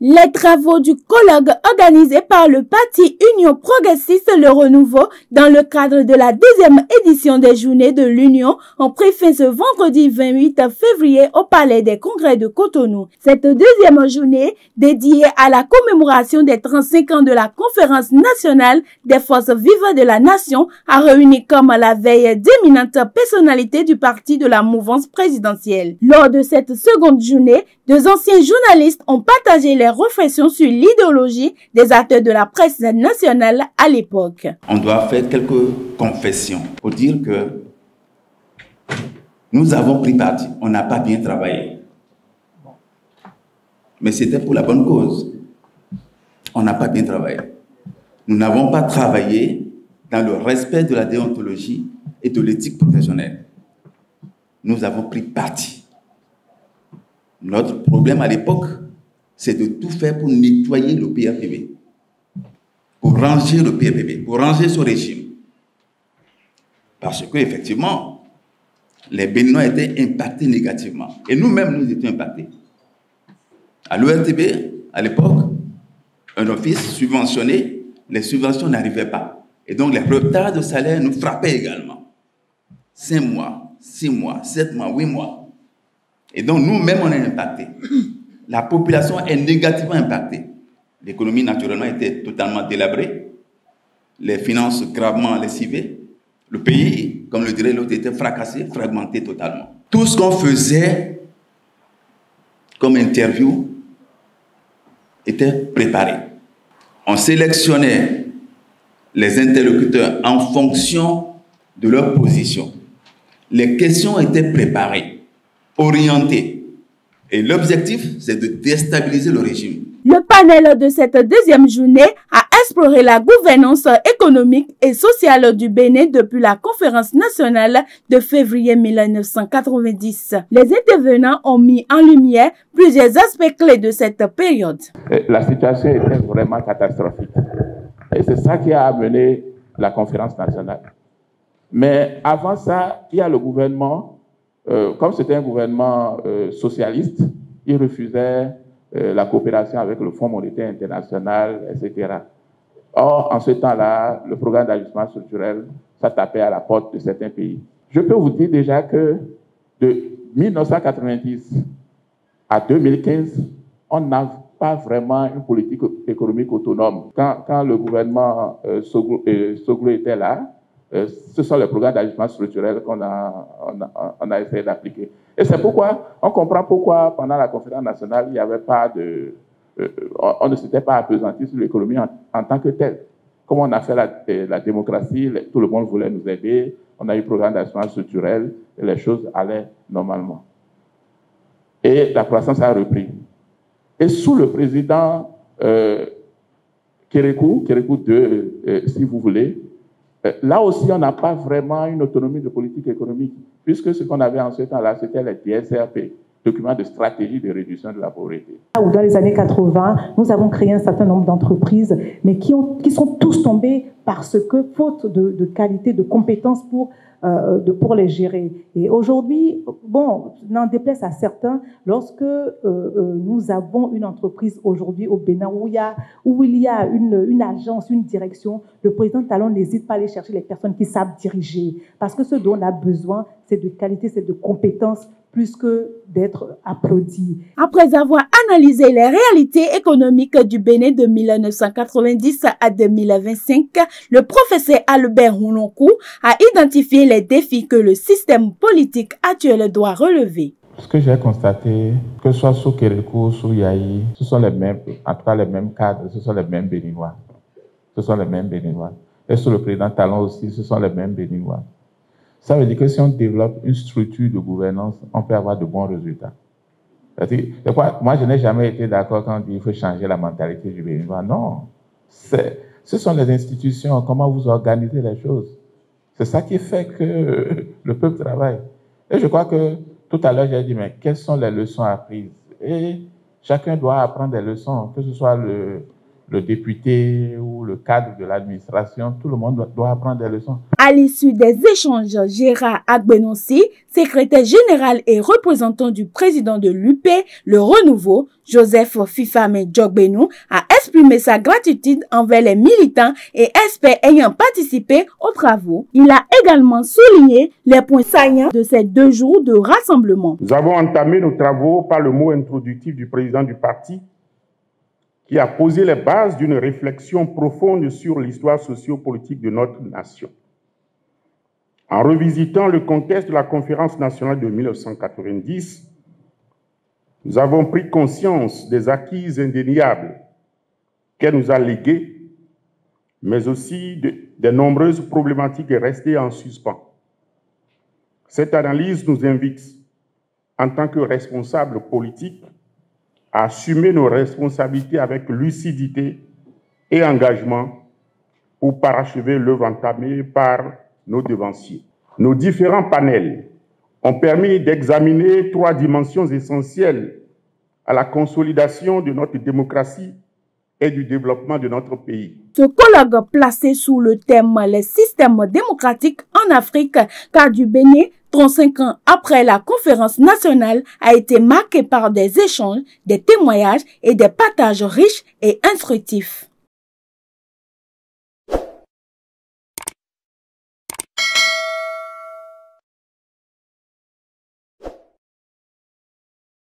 Les travaux du colloque organisé par le parti Union Progressiste Le Renouveau dans le cadre de la deuxième édition des Journées de l'Union ont pris fin ce vendredi 28 février au Palais des Congrès de Cotonou. Cette deuxième journée, dédiée à la commémoration des 35 ans de la Conférence nationale des forces vives de la nation, a réuni comme la veille d'éminentes personnalités du parti de la mouvance présidentielle. Lors de cette seconde journée, deux anciens journalistes ont partagé les réflexions sur l'idéologie des acteurs de la presse nationale à l'époque. On doit faire quelques confessions pour dire que nous avons pris parti, on n'a pas bien travaillé. Mais c'était pour la bonne cause. On n'a pas bien travaillé. Nous n'avons pas travaillé dans le respect de la déontologie et de l'éthique professionnelle. Nous avons pris parti. Notre problème à l'époque, c'est de tout faire pour nettoyer le PRPB, pour ranger le PRPB, pour ranger ce régime. Parce qu'effectivement, les Béninois étaient impactés négativement. Et nous-mêmes, nous étions impactés. À l'ORTB, à l'époque, un office subventionné, les subventions n'arrivaient pas. Et donc, les retards de salaire nous frappaient également. 5 mois, 6 mois, 7 mois, 8 mois. Et donc, nous-mêmes, on est impactés. La population est négativement impactée. L'économie, naturellement, était totalement délabrée. Les finances gravement lessivées. Le pays, comme le dirait l'autre, était fracassé, fragmenté totalement. Tout ce qu'on faisait comme interview était préparé. On sélectionnait les interlocuteurs en fonction de leur position. Les questions étaient préparées, orientées. Et l'objectif, c'est de déstabiliser le régime. Le panel de cette deuxième journée a exploré la gouvernance économique et sociale du Bénin depuis la conférence nationale de février 1990. Les intervenants ont mis en lumière plusieurs aspects clés de cette période. La situation était vraiment catastrophique. Et c'est ça qui a amené la conférence nationale. Mais avant ça, il y a le gouvernement, comme c'était un gouvernement socialiste, il refusait la coopération avec le Fonds monétaire international, etc. Or, en ce temps-là, le programme d'ajustement structurel, ça tapait à la porte de certains pays. Je peux vous dire déjà que de 1990 à 2015, on n'a pas vraiment une politique économique autonome. Quand le gouvernement Soglo était là, ce sont les programmes d'ajustement structurel qu'on a essayé d'appliquer. Et c'est pourquoi, on comprend pourquoi pendant la conférence nationale, il n'y avait pas de... on ne s'était pas appesanti sur l'économie en tant que telle. Comme on a fait la démocratie, tout le monde voulait nous aider, on a eu le programme d'ajustement structurel et les choses allaient normalement. Et la croissance a repris. Et sous le président Kérékou II, si vous voulez, là aussi, on n'a pas vraiment une autonomie de politique économique, puisque ce qu'on avait en ce temps-là, c'était les DSRP, documents de stratégie de réduction de la pauvreté. Dans les années 80, nous avons créé un certain nombre d'entreprises, mais qui sont tous tombées parce que, faute de qualité, de compétences pour les gérer. Et aujourd'hui, bon, n'en déplaise à certains, lorsque nous avons une entreprise aujourd'hui au Bénin où il y a une agence, une direction, le président Talon n'hésite pas à aller chercher les personnes qui savent diriger. Parce que ce dont on a besoin, c'est de qualité, c'est de compétences, plus que d'être applaudi. Après avoir analysé les réalités économiques du Bénin de 1990 à 2025, le professeur Albert Hounonkou a identifié les défis que le système politique actuel doit relever. Ce que j'ai constaté, que ce soit sous Kérékou, sous Yahi, ce sont les mêmes, en tout cas les mêmes cadres, ce sont les mêmes Béninois. Ce sont les mêmes Béninois. Et sous le président Talon aussi, ce sont les mêmes Béninois. Ça veut dire que si on développe une structure de gouvernance, on peut avoir de bons résultats. Moi, je n'ai jamais été d'accord quand on dit qu'il faut changer la mentalité du Béninois. Non. Ce sont les institutions, comment vous organisez les choses. C'est ça qui fait que le peuple travaille. Et je crois que tout à l'heure, j'ai dit, mais quelles sont les leçons apprises? Et chacun doit apprendre des leçons, que ce soit le député ou le cadre de l'administration, tout le monde doit apprendre des leçons. À l'issue des échanges, Gérard Agbenossi, secrétaire général et représentant du président de l'UP, le Renouveau, Joseph Fifame Djogbenu, a exprimé sa gratitude envers les militants et experts ayant participé aux travaux. Il a également souligné les points saillants de ces 2 jours de rassemblement. Nous avons entamé nos travaux par le mot introductif du président du parti, qui a posé les bases d'une réflexion profonde sur l'histoire sociopolitique de notre nation. En revisitant le contexte de la conférence nationale de 1990, nous avons pris conscience des acquis indéniables qu'elle nous a légués, mais aussi des nombreuses problématiques restées en suspens. Cette analyse nous invite, en tant que responsables politiques, à assumer nos responsabilités avec lucidité et engagement pour parachever l'œuvre entamée par nos devanciers. Nos différents panels ont permis d'examiner 3 dimensions essentielles à la consolidation de notre démocratie et du développement de notre pays. Ce colloque placé sous le thème « Les systèmes démocratiques en Afrique » car du Bénin, 35 ans après la conférence nationale, a été marqué par des échanges, des témoignages et des partages riches et instructifs.